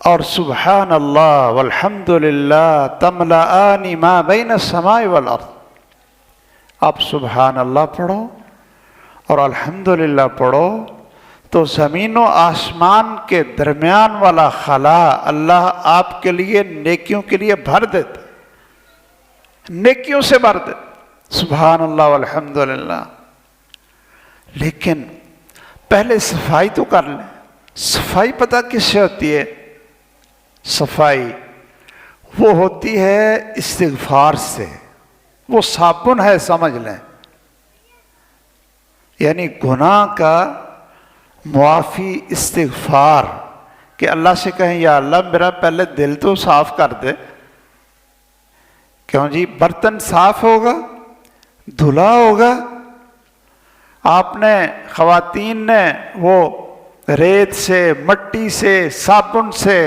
اور سبحان اللہ والحمدللہ تملأان ما بین السماء والارض، آپ سبحان اللہ پڑھو اور الحمدللہ پڑھو تو زمین و آسمان کے درمیان والا خلا اللہ آپ کے لیے نیکیوں کے لیے بھر دیتے، نیکیوں سے بھر دیتے، سبحان اللہ والحمدللہ۔ لیکن پہلے صفائی تو کر لیں۔ صفائی پتہ کس سے ہوتی ہے؟ صفائی وہ ہوتی ہے استغفار سے، وہ صابن ہے، سمجھ لیں، یعنی گناہ کا معافی استغفار، کہ اللہ سے کہیں یا اللہ میرا پہلے دل تو صاف کر دے۔ کیوں جی؟ برتن صاف ہوگا، دھلا ہوگا۔ آپ نے، خواتین نے وہ ریت سے، مٹی سے، صابن سے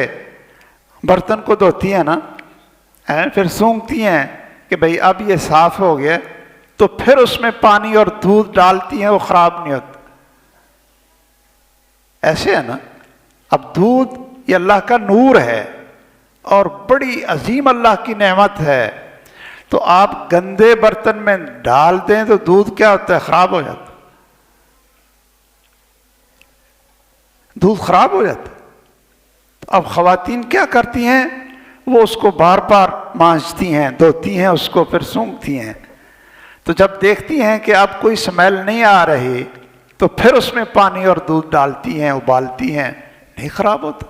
برتن کو دھوتی ہیں نا، پھر سونگتی ہیں کہ بھئی اب یہ صاف ہو گیا، تو پھر اس میں پانی اور دودھ ڈالتی ہیں، وہ خراب نہیں ہوتا۔ ایسے ہے نا، اب دودھ یہ اللہ کا نور ہے اور بڑی عظیم اللہ کی نعمت ہے، تو آپ گندے برتن میں ڈال دیں تو دودھ کیا ہوتا ہے؟ خراب ہو جاتا، دودھ خراب ہو جاتا۔ اب خواتین کیا کرتی ہیں؟ وہ اس کو بار بار مانجتی ہیں، دھوتی ہیں، اس کو پھر سونگتی ہیں، تو جب دیکھتی ہیں کہ اب کوئی سمیل نہیں آ رہی تو پھر اس میں پانی اور دودھ ڈالتی ہیں، ابالتی ہیں، نہیں خراب ہوتا۔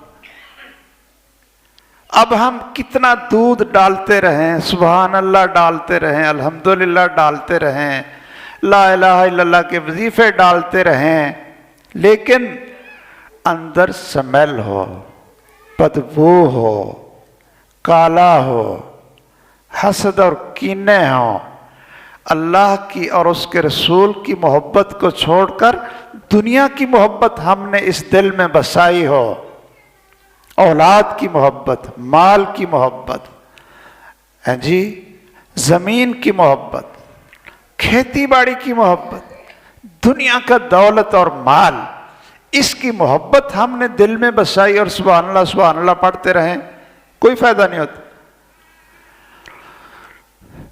اب ہم کتنا دودھ ڈالتے رہیں، سبحان اللہ ڈالتے رہیں، الحمدللہ ڈالتے رہیں، لا الہ الا اللہ کے وظیفے ڈالتے رہیں، لیکن اندر سمیل ہو، بدبو ہو، کالا ہو، حسد اور کینے ہوں، اللہ کی اور اس کے رسول کی محبت کو چھوڑ کر دنیا کی محبت ہم نے اس دل میں بسائی ہو، اولاد کی محبت، مال کی محبت، جی زمین کی محبت، کھیتی باڑی کی محبت، دنیا کا دولت اور مال، اس کی محبت ہم نے دل میں بسائی اور سبحان اللہ پڑھتے رہیں، کوئی فائدہ نہیں ہوتا۔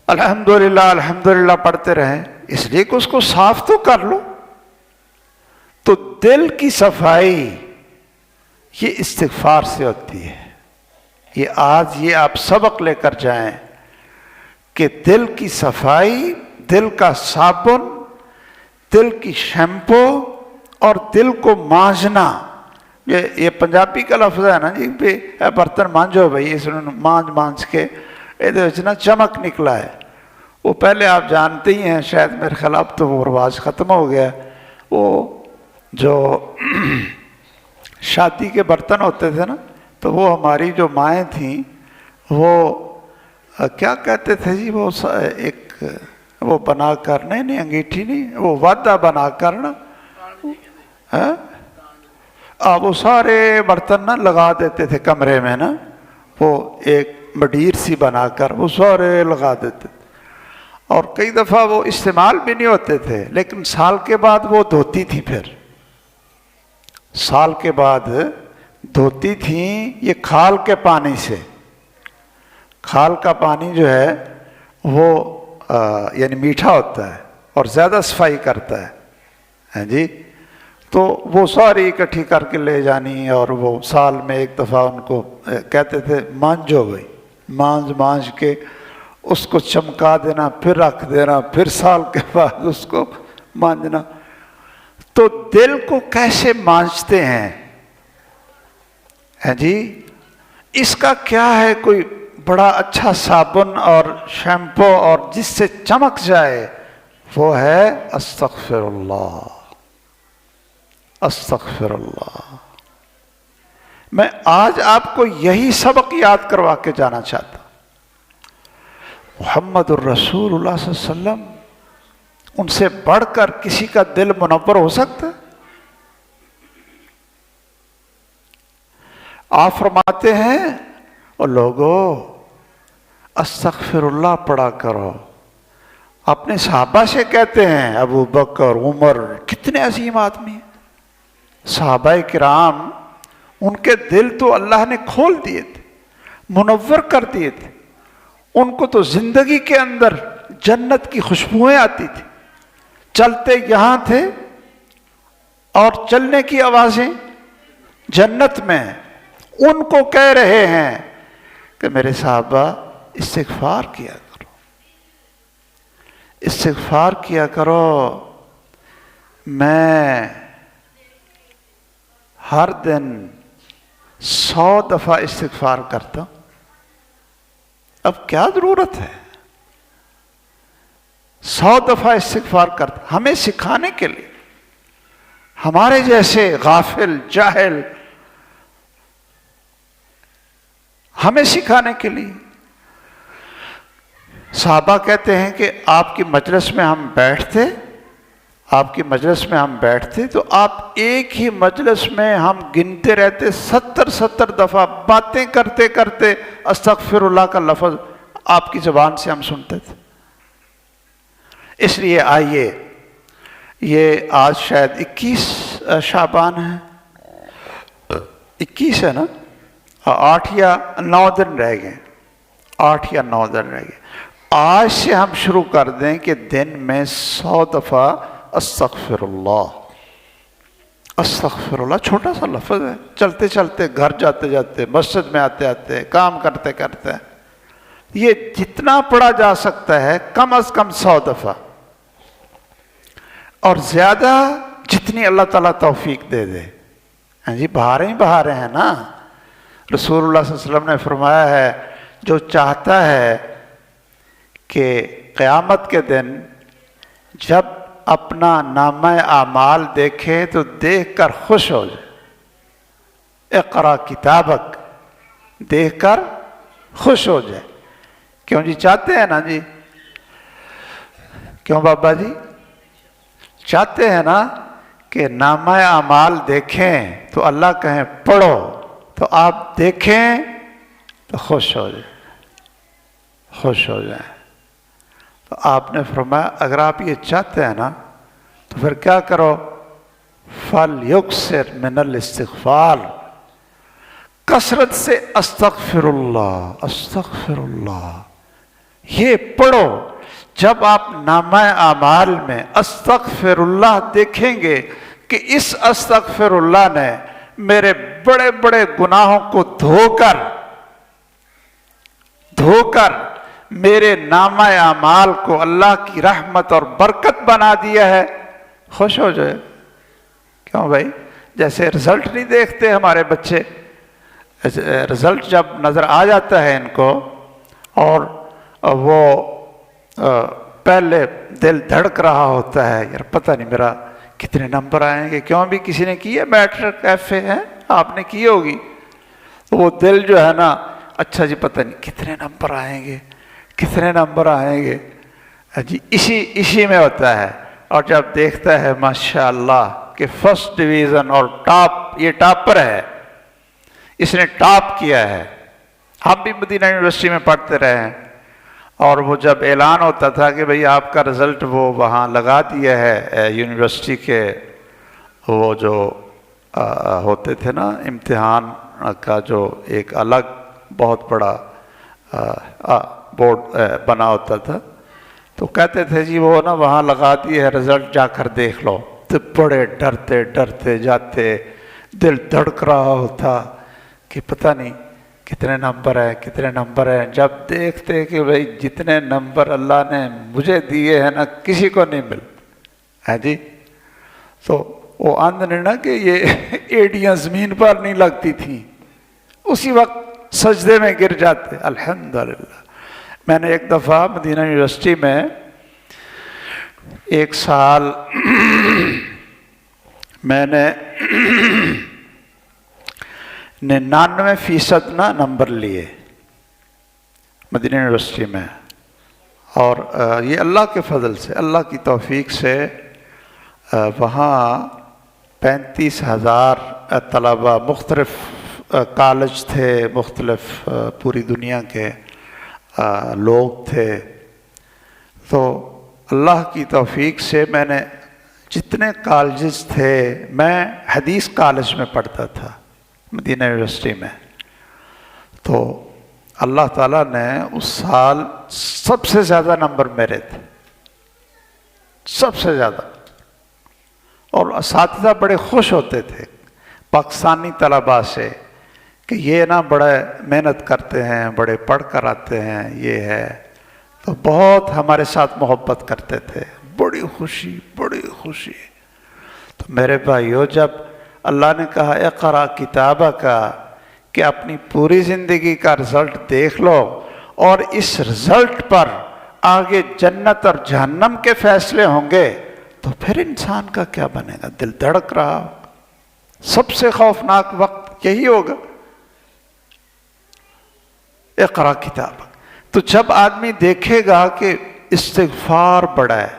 الحمدللہ الحمدللہ پڑھتے رہیں، اس لیے کہ اس کو صاف تو کر لو۔ تو دل کی صفائی یہ استغفار سے ہوتی ہے۔ یہ آج یہ آپ سبق لے کر جائیں کہ دل کی صفائی، دل کا صابن، دل کی شیمپو اور دل کو مانجنا، یہ پنجابی کا لفظ ہے نا جی، برتن مانجو بھائی، اس نے مانج کے یہ نا چمک نکلا ہے۔ وہ پہلے آپ جانتے ہی ہیں شاید، میرے خیال اب تو وہ رواج ختم ہو گیا، وہ جو شادی کے برتن ہوتے تھے نا، تو وہ ہماری جو مائیں تھیں وہ کیا کہتے تھے جی، وہ ایک وہ بنا کر، نہیں انگیٹھی نہیں، وہ وعدہ بنا کر نا، اب وہ سارے برتن نا لگا دیتے تھے کمرے میں نا، وہ ایک مڈیر سی بنا کر وہ سارے لگا دیتے تھے، اور کئی دفعہ وہ استعمال بھی نہیں ہوتے تھے، لیکن سال کے بعد وہ دھوتی تھی، پھر سال کے بعد دھوتی تھیں یہ کھال کے پانی سے۔ کھال کا پانی جو ہے وہ یعنی میٹھا ہوتا ہے اور زیادہ صفائی کرتا ہے، ہاں جی، تو وہ ساری اکٹھی کر کے لے جانی، اور وہ سال میں ایک دفعہ ان کو کہتے تھے مانجو گئی، مانج کے اس کو چمکا دینا، پھر رکھ دینا، پھر سال کے بعد اس کو مانجنا۔ تو دل کو کیسے مانجتے ہیں، جی، اس کا کیا ہے کوئی بڑا اچھا صابن اور شیمپو اور جس سے چمک جائے، وہ ہے استغفر اللہ، استغفر اللہ۔ میں آج آپ کو یہی سبق یاد کروا کے جانا چاہتا ہوں۔ محمد الرسول اللہ صلی اللہ علیہ وسلم، ان سے بڑھ کر کسی کا دل منور ہو سکتا ہے؟ آپ فرماتے ہیں اور لوگوں استغفر اللہ پڑھا کرو۔ اپنے صحابہ سے کہتے ہیں، ابو بکر، عمر، کتنے عظیم آدمی ہیں، صحابہ کرام، ان کے دل تو اللہ نے کھول دیے تھے، منور کر دیے تھے، ان کو تو زندگی کے اندر جنت کی خوشبوئیں آتی تھی، چلتے یہاں تھے اور چلنے کی آوازیں جنت میں، ان کو کہہ رہے ہیں کہ میرے صحابہ استغفار کیا کرو، استغفار کیا کرو، میں ہر دن 100 دفعہ استغفار کرتا ہوں۔ اب کیا ضرورت ہے 100 دفعہ استغفار کرتا؟ ہمیں سکھانے کے لیے، ہمارے جیسے غافل جاہل، ہمیں سکھانے کے لیے۔ صحابہ کہتے ہیں کہ آپ کی مجلس میں ہم بیٹھتے، آپ کی مجلس میں ہم بیٹھتے تو آپ ایک ہی مجلس میں ہم گنتے رہتے 70 دفعہ، باتیں کرتے کرتے استغفر اللہ کا لفظ آپ کی زبان سے ہم سنتے تھے۔ اس لیے آئیے، یہ آج شاید 21 شعبان ہے، 21 ہے نا، 8 یا 9 دن رہ گئے، 8 یا 9 دن رہ گئے۔ آج سے ہم شروع کر دیں کہ دن میں 100 دفعہ استغفر اللہ، استغفر اللہ۔ چھوٹا سا لفظ ہے، چلتے چلتے، گھر جاتے جاتے، مسجد میں آتے آتے، کام کرتے کرتے، یہ جتنا پڑھا جا سکتا ہے کم از کم 100 دفعہ، اور زیادہ جتنی اللہ تعالیٰ توفیق دے دے۔ ہاں جی، بہاریں ہی بہاریں ہیں نا۔ رسول اللہ صلی اللہ علیہ وسلم نے فرمایا ہے، جو چاہتا ہے کہ قیامت کے دن جب اپنا نامہ اعمال دیکھے تو دیکھ کر خوش ہو جائے، اقرا کتابک، دیکھ کر خوش ہو جائے۔ کیوں جی؟ چاہتے ہیں نا جی؟ کیوں بابا جی؟ چاہتے ہیں نا کہ نامہ اعمال دیکھیں تو اللہ کہیں پڑھو، تو آپ دیکھیں تو خوش ہو جائیں، خوش ہو جائیں۔ تو آپ نے فرمایا اگر آپ یہ چاہتے ہیں نا تو پھر کیا کرو؟ فَلْيُكْثِرْ مِنَ الْاِسْتِغْفَارِ، کثرت سے استغفر اللہ، استغفر اللہ یہ پڑھو۔ جب آپ نامہ اعمال میں استغفر اللہ دیکھیں گے کہ اس استغفر اللہ نے میرے بڑے بڑے گناہوں کو دھو کر میرے نامہ اعمال کو اللہ کی رحمت اور برکت بنا دیا ہے، خوش ہو جائے۔ کیوں بھائی؟ جیسے رزلٹ نہیں دیکھتے ہمارے بچے، رزلٹ جب نظر آ جاتا ہے ان کو، اور وہ پہلے دل دھڑک رہا ہوتا ہے، یار پتہ نہیں میرا کتنے نمبر آئیں گے۔ کیوں بھی کسی نے کی ہے میٹرک ایف اے ہے، آپ نے کی ہوگی، تو وہ دل جو ہے نا، اچھا جی پتہ نہیں کتنے نمبر آئیں گے، کتنے نمبر آئیں گے جی، اسی میں ہوتا ہے۔ اور جب دیکھتا ہے ماشاءاللہ کہ فرسٹ ڈویژن اور ٹاپ، یہ ٹاپر ہے، اس نے ٹاپ کیا ہے۔ ہم بھی مدینہ یونیورسٹی میں پڑھتے رہے ہیں، اور وہ جب اعلان ہوتا تھا کہ بھئی آپ کا رزلٹ وہ وہاں لگا دیا ہے یونیورسٹی کے، وہ جو ہوتے تھے نا امتحان کا جو ایک الگ بہت بڑا بورڈ بنا ہوتا تھا، تو کہتے تھے جی وہ نا وہاں لگا دیے ہے رزلٹ، جا کر دیکھ لو۔ تو بڑے ڈرتے ڈرتے جاتے، دل دھڑک رہا ہوتا کہ پتہ نہیں کتنے نمبر ہیں کتنے نمبر ہیں۔ جب دیکھتے کہ بھئی جتنے نمبر اللہ نے مجھے دیے ہیں نا کسی کو نہیں مل ہے جی، تو وہ اندھنے نا کہ یہ ایڑیاں زمین پر نہیں لگتی تھیں، اسی وقت سجدے میں گر جاتے۔ الحمدللہ میں نے ایک دفعہ مدینہ یونیورسٹی میں ایک سال میں نے 99% نا نمبر لیے مدینہ یونیورسٹی میں، اور یہ اللہ کے فضل سے، اللہ کی توفیق سے وہاں 35,000 طلبہ، مختلف کالج تھے، مختلف پوری دنیا کے لوگ تھے۔ تو اللہ کی توفیق سے میں نے جتنے کالجز تھے، میں حدیث کالج میں پڑھتا تھا مدینہ یونیورسٹی میں، تو اللہ تعالیٰ نے اس سال سب سے زیادہ نمبر میرے تھے، سب سے زیادہ، اور اساتذہ بڑے خوش ہوتے تھے پاکستانی طلباء سے کہ یہ نا بڑے محنت کرتے ہیں، بڑے پڑھ کر آتے ہیں، یہ ہے، تو بہت ہمارے ساتھ محبت کرتے تھے، بڑی خوشی بڑی خوشی۔ تو میرے بھائیو، جب اللہ نے کہا اقرا کتابک کہ اپنی پوری زندگی کا رزلٹ دیکھ لو، اور اس رزلٹ پر آگے جنت اور جہنم کے فیصلے ہوں گے، تو پھر انسان کا کیا بنے گا؟ دل دھڑک رہا ہوگا۔ سب سے خوفناک وقت یہی ہوگا، اقرا کتابک۔ تو جب آدمی دیکھے گا کہ استغفار بڑھا ہے،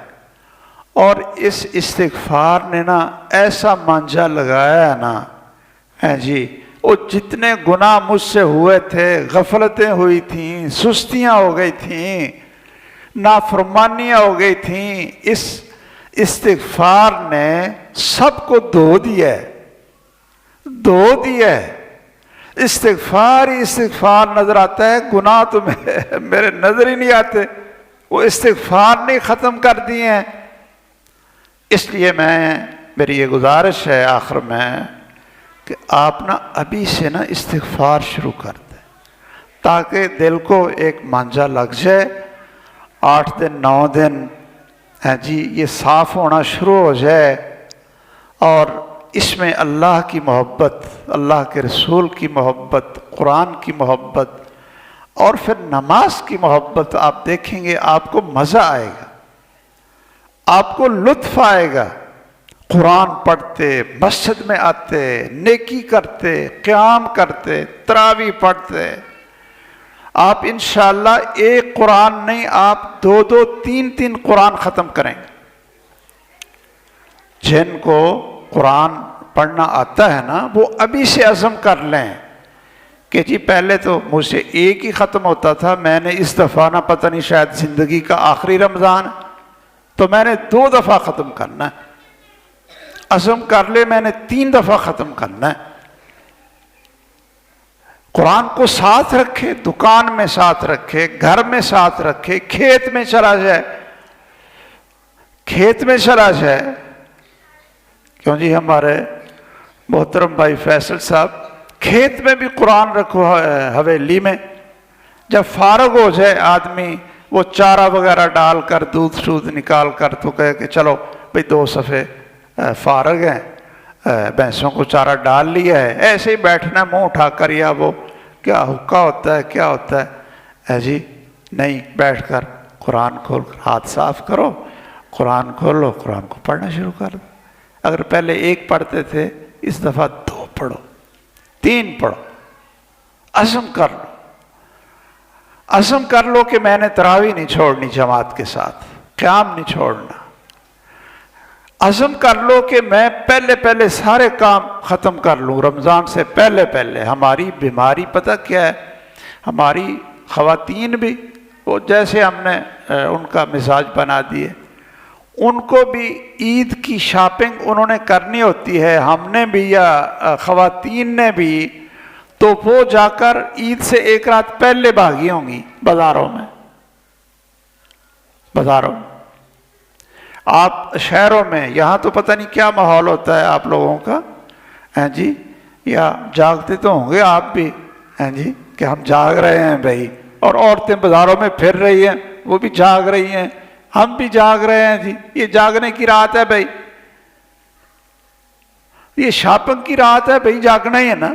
اور اس استغفار نے نا ایسا مانجا لگایا ہے نا جی، وہ جتنے گناہ مجھ سے ہوئے تھے، غفلتیں ہوئی تھیں، سستیاں ہو گئی تھیں، نافرمانیاں ہو گئی تھیں، اس استغفار نے سب کو دھو دیا ہے، دھو دیا ہے۔ استغفار ہی استغفار نظر آتا ہے، گناہ تو میرے نظر ہی نہیں آتے، وہ استغفار نے ختم کر دیے ہیں۔ اس لیے میری یہ گزارش ہے آخر میں کہ آپ نا ابھی سے نا استغفار شروع کر دیں، تاکہ دل کو ایک مانجا لگ جائے، 8 دن 9 دن جی یہ صاف ہونا شروع ہو جائے، اور اس میں اللہ کی محبت، اللہ کے رسول کی محبت، قرآن کی محبت، اور پھر نماز کی محبت آپ دیکھیں گے، آپ کو مزہ آئے گا، آپ کو لطف آئے گا۔ قرآن پڑھتے، مسجد میں آتے، نیکی کرتے، قیام کرتے، تراویح پڑھتے، آپ انشاءاللہ ایک قرآن نہیں، آپ 2 3 قرآن ختم کریں گے۔ جن کو قرآن پڑھنا آتا ہے نا، وہ ابھی سے عزم کر لیں کہ جی پہلے تو مجھ سے ایک ہی ختم ہوتا تھا، میں نے اس دفعہ نہ پتہ نہیں شاید زندگی کا آخری رمضان، تو میں نے 2 دفعہ ختم کرنا ہے۔ عزم کر لے میں نے 3 دفعہ ختم کرنا ہے۔ قرآن کو ساتھ رکھے، دکان میں ساتھ رکھے، گھر میں ساتھ رکھے، کھیت میں چلا جائے، کھیت میں چلا جائے۔ کیوں جی ہمارے محترم بھائی فیصل صاحب کھیت میں بھی قرآن رکھو ہے، حویلی میں، جب فارغ ہو جائے آدمی، وہ چارہ وغیرہ ڈال کر، دودھ نکال کر، تو کہے کہ چلو بھئی 2 صفحے فارغ ہیں، بھینسوں کو چارہ ڈال لیا ہے، ایسے ہی بیٹھنا منہ اٹھا کر، یا وہ کیا حکا ہوتا ہے، کیا ہوتا ہے جی، نہیں، بیٹھ کر قرآن کھول کر ہاتھ صاف کرو، قرآن کھولو، قرآن کو پڑھنا شروع کر دو۔ اگر پہلے 1 پڑھتے تھے، اس دفعہ 2 پڑھو، 3 پڑھو، عزم کر لو، عزم کر لو کہ میں نے تراویح نہیں چھوڑنی جماعت کے ساتھ، قیام نہیں چھوڑنا۔ عزم کر لو کہ میں پہلے پہلے سارے کام ختم کر لوں رمضان سے پہلے پہلے۔ ہماری بیماری پتہ کیا ہے؟ ہماری خواتین بھی وہ جیسے ہم نے ان کا مزاج بنا دیے، ان کو بھی عید کی شاپنگ انہوں نے کرنی ہوتی ہے، ہم نے بھی یا خواتین نے بھی، تو وہ جا کر عید سے ایک رات پہلے بھاگی ہوں گی بازاروں میں۔ آپ شہروں میں، یہاں تو پتہ نہیں کیا ماحول ہوتا ہے آپ لوگوں کا، ہیں جی، یا جاگتے تو ہوں گے آپ بھی، ہیں جی، کہ ہم جاگ رہے ہیں بھائی، اور عورتیں بازاروں میں پھر رہی ہیں، وہ بھی جاگ رہی ہیں، ہم بھی جاگ رہے ہیں جی۔ یہ جاگنے کی رات ہے بھائی، یہ شاپنگ کی رات ہے بھائی، جاگنا ہی ہے نا،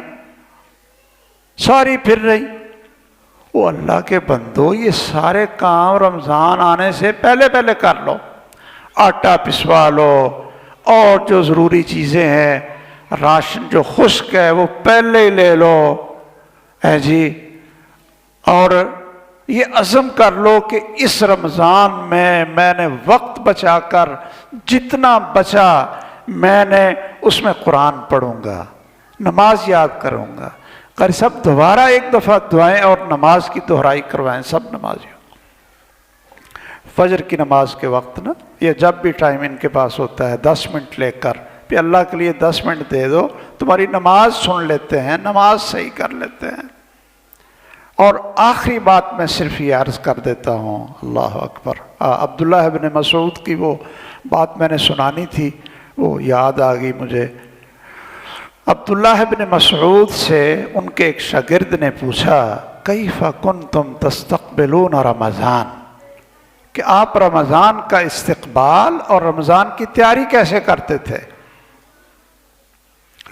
ساری پھر رہی۔ وہ اللہ کے بندو، یہ سارے کام رمضان آنے سے پہلے پہلے کر لو، آٹا پسوا لو، اور جو ضروری چیزیں ہیں، راشن جو خشک ہے وہ پہلے ہی لے لو، ہے جی، اور یہ عزم کر لو کہ اس رمضان میں نے وقت بچا کر جتنا بچا میں نے اس میں قرآن پڑھوں گا، نماز یاد کروں گا۔ قاری صاحب دوبارہ ایک دفعہ دعائیں اور نماز کی دہرائی کروائیں سب نمازیوں، فجر کی نماز کے وقت نا، یہ جب بھی ٹائم ان کے پاس ہوتا ہے 10 منٹ لے کر بھی اللہ کے لیے 10 منٹ دے دو، تمہاری نماز سن لیتے ہیں، نماز صحیح کر لیتے ہیں۔ اور آخری بات میں صرف یہ عرض کر دیتا ہوں، اللہ اکبر، عبداللہ ابن مسعود کی وہ بات میں نے سنانی تھی، وہ یاد آ گئی مجھے۔ عبداللہ ابن مسعود سے ان کے ایک شاگرد نے پوچھا، کیف کنتم تستقبلون رمضان، کہ آپ رمضان کا استقبال اور رمضان کی تیاری کیسے کرتے تھے؟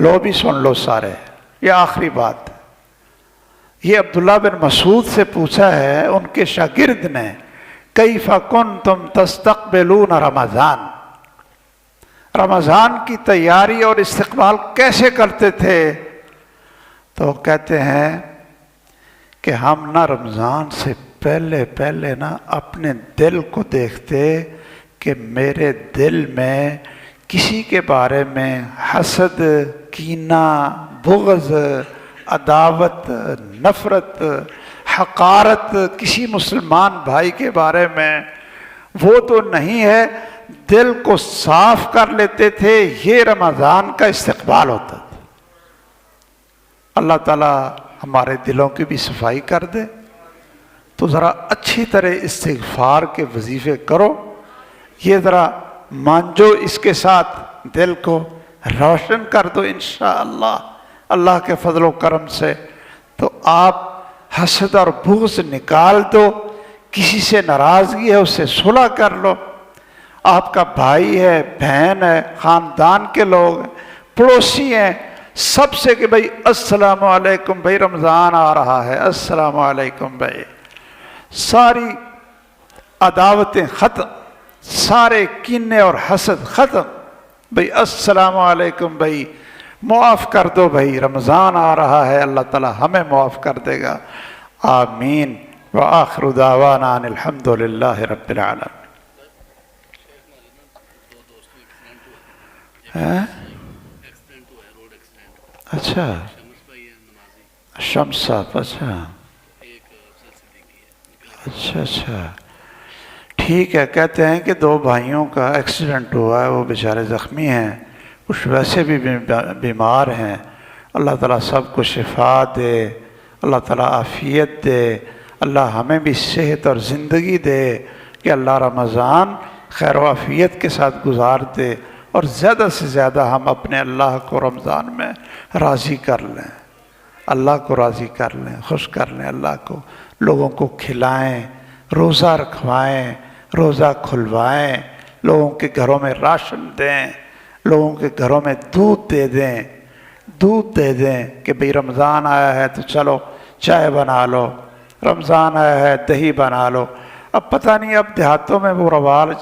لو بھی سن لو سارے، یہ آخری بات ہے۔ یہ عبداللہ بن مسعود سے پوچھا ہے ان کے شاگرد نے، کیف کنتم تستقبلون رمضان، رمضان کی تیاری اور استقبال کیسے کرتے تھے؟ تو کہتے ہیں کہ ہم نہ رمضان سے پہلے پہلے نا اپنے دل کو دیکھتے کہ میرے دل میں کسی کے بارے میں حسد، کینہ، بغض، عداوت، نفرت، حقارت کسی مسلمان بھائی کے بارے میں وہ تو نہیں ہے، دل کو صاف کر لیتے تھے۔ یہ رمضان کا استقبال ہوتا تھا۔ اللہ تعالیٰ ہمارے دلوں کی بھی صفائی کر دے، تو ذرا اچھی طرح استغفار کے وظیفے کرو، یہ ذرا مانجو، اس کے ساتھ دل کو روشن کر دو انشاءاللہ اللہ کے فضل و کرم سے، تو آپ حسد اور بغض نکال دو، کسی سے ناراضگی ہے اس سے صلح کر لو، آپ کا بھائی ہے، بہن ہے، خاندان کے لوگ ہیں، پڑوسی ہیں، سب سے کہ بھائی السلام علیکم بھائی رمضان آ رہا ہے، السلام علیکم بھائی، ساری عداوتیں ختم، سارے کینے اور حسد ختم، بھائی السلام علیکم بھائی، معاف کر دو بھائی، رمضان آ رہا ہے، اللہ تعالی ہمیں معاف کر دے گا، آمین۔ وآخر دعوانا ان الحمد للہ رب العالمین۔ اچھا شمس صاحب، اچھا ٹھیک ہے۔ کہتے ہیں کہ 2 بھائیوں کا ایکسیڈنٹ ہوا ہے، وہ بیچارے زخمی ہیں، کچھ ویسے بھی بیمار ہیں، اللہ تعالیٰ سب کو شفا دے، اللہ تعالیٰ عافیت دے، اللہ ہمیں بھی صحت اور زندگی دے کہ اللہ رمضان خیر و عافیت کے ساتھ گزار دے، اور زیادہ سے زیادہ ہم اپنے اللہ کو رمضان میں راضی کر لیں، اللہ کو راضی کر لیں، خوش کر لیں اللہ کو، لوگوں کو کھلائیں، روزہ رکھوائیں، روزہ کھلوائیں، لوگوں کے گھروں میں راشن دیں، لوگوں کے گھروں میں دودھ دے دیں کہ بھئی رمضان آیا ہے تو چلو چائے بنا لو، رمضان آیا ہے دہی بنا لو۔ اب پتہ نہیں اب دیہاتوں میں وہ رواج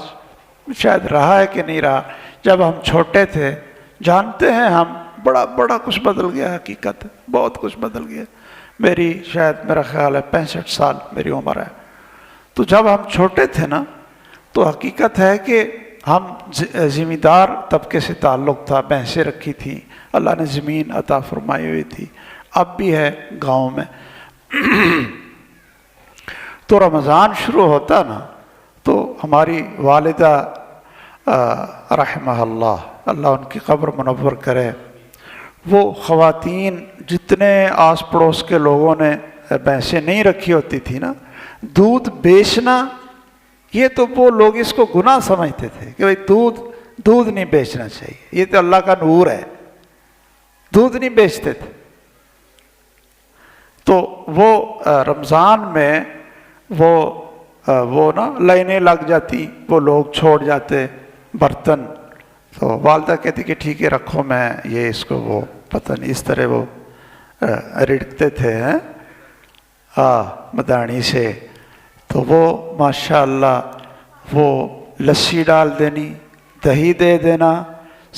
شاید رہا ہے کہ نہیں رہا، جب ہم چھوٹے تھے جانتے ہیں ہم، بڑا کچھ بدل گیا، حقیقت بہت کچھ بدل گیا۔ میرا خیال ہے 65 سال میری عمر ہے، تو جب ہم چھوٹے تھے نا تو حقیقت ہے کہ ہم زمیندار طبقے سے تعلق تھا، بھینسیں رکھی تھیں، اللہ نے زمین عطا فرمائی ہوئی تھی، اب بھی ہے گاؤں میں۔ تو رمضان شروع ہوتا نا تو ہماری والدہ رحمہ اللہ، اللہ ان کی قبر منور کرے، وہ خواتین جتنے آس پڑوس کے لوگوں نے بھینسیں نہیں رکھی ہوتی تھی نا، دودھ بیچنا، یہ تو وہ لوگ اس کو گناہ سمجھتے تھے کہ بھائی دودھ نہیں بیچنا چاہیے، یہ تو اللہ کا نور ہے، دودھ نہیں بیچتے تھے۔ تو وہ رمضان میں وہ نا لائنیں لگ جاتی، وہ لوگ چھوڑ جاتے برتن، تو والدہ کہتی کہ ٹھیک ہے رکھو، میں یہ اس کو وہ پتہ نہیں اس طرح وہ رڑکتے تھے مدانی سے، تو وہ ماشاءاللہ وہ لسی ڈال دینی، دہی دے دینا،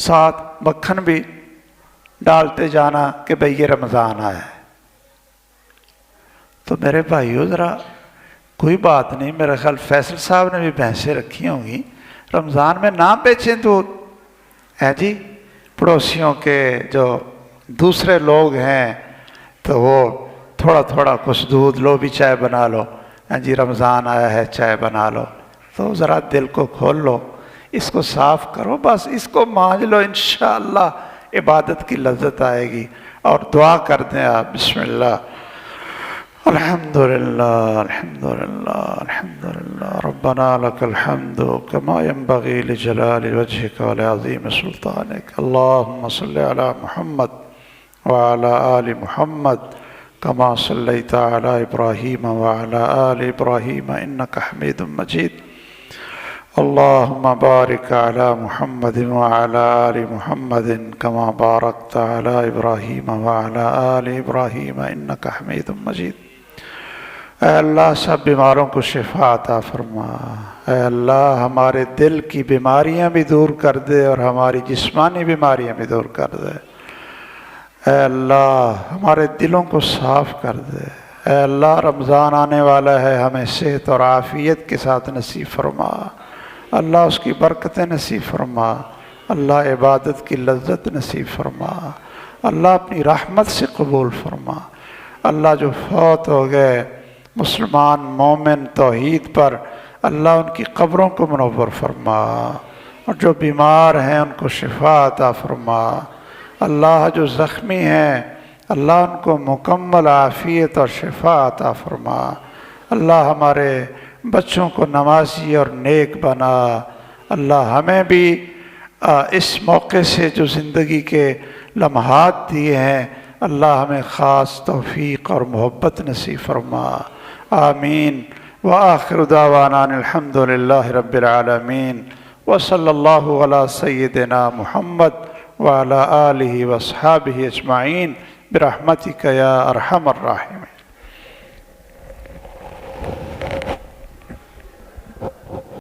ساتھ مکھن بھی ڈالتے جانا کہ بھئی یہ رمضان آیا ہے۔ تو میرے بھائیو ذرا کوئی بات نہیں، میرا خیال فیصل صاحب نے بھی بھینسیں رکھی ہوں گی، رمضان میں نہ بیچیں دودھ، ہے جی، پڑوسیوں کے جو دوسرے لوگ ہیں تو وہ تھوڑا تھوڑا کچھ دودھ لو، بھی چائے بنا لو، ہاں جی رمضان آیا ہے چائے بنا لو، تو ذرا دل کو کھول لو، اس کو صاف کرو، بس اس کو مانج لو، انشاءاللہ عبادت کی لذت آئے گی۔ اور دعا کر دیں آپ، بسم اللہ، الحمدللہ الحمدللہ الحمدللہ ربنا لک الحمد کما ينبغی لجلال وجهک ولعظیم سلطانک، اللہم صلی علی محمد وعلی آل محمد کما صلیت علی ابراہیم وعلی آل ابراہیم انک حمید مجید، اللہم بارک علی محمد وعلی آل محمد کما بارکت علی ابراہیم وعلی آل ابراہیم انک حمید مجید۔ اے اللہ سب بیماروں کو شفا عطا فرما، اے اللہ ہمارے دل کی بیماریاں بھی دور کر دے اور ہماری جسمانی بیماریاں بھی دور کر دے، اے اللہ ہمارے دلوں کو صاف کر دے، اے اللہ رمضان آنے والا ہے، ہمیں صحت اور عافیت کے ساتھ نصیب فرما، اللہ اس کی برکتیں نصیب فرما، اللہ عبادت کی لذت نصیب فرما، اللہ اپنی رحمت سے قبول فرما، اللہ جو فوت ہو گئے مسلمان مومن توحید پر، اللہ ان کی قبروں کو منور فرما، اور جو بیمار ہیں ان کو شفا عطا فرما، اللہ جو زخمی ہیں اللہ ان کو مکمل عافیت اور شفا عطا فرما، اللہ ہمارے بچوں کو نمازی اور نیک بنا، اللہ ہمیں بھی اس موقع سے جو زندگی کے لمحات دیے ہیں اللہ ہمیں خاص توفیق اور محبت نصیب فرما، آمین۔ وآخر دعوانا الحمد للہ رب العالمین، وصلی اللہ علی سیدنا محمد وعلی آلہ واصحابہ اجمعین برحمتک یا ارحم الراحمین۔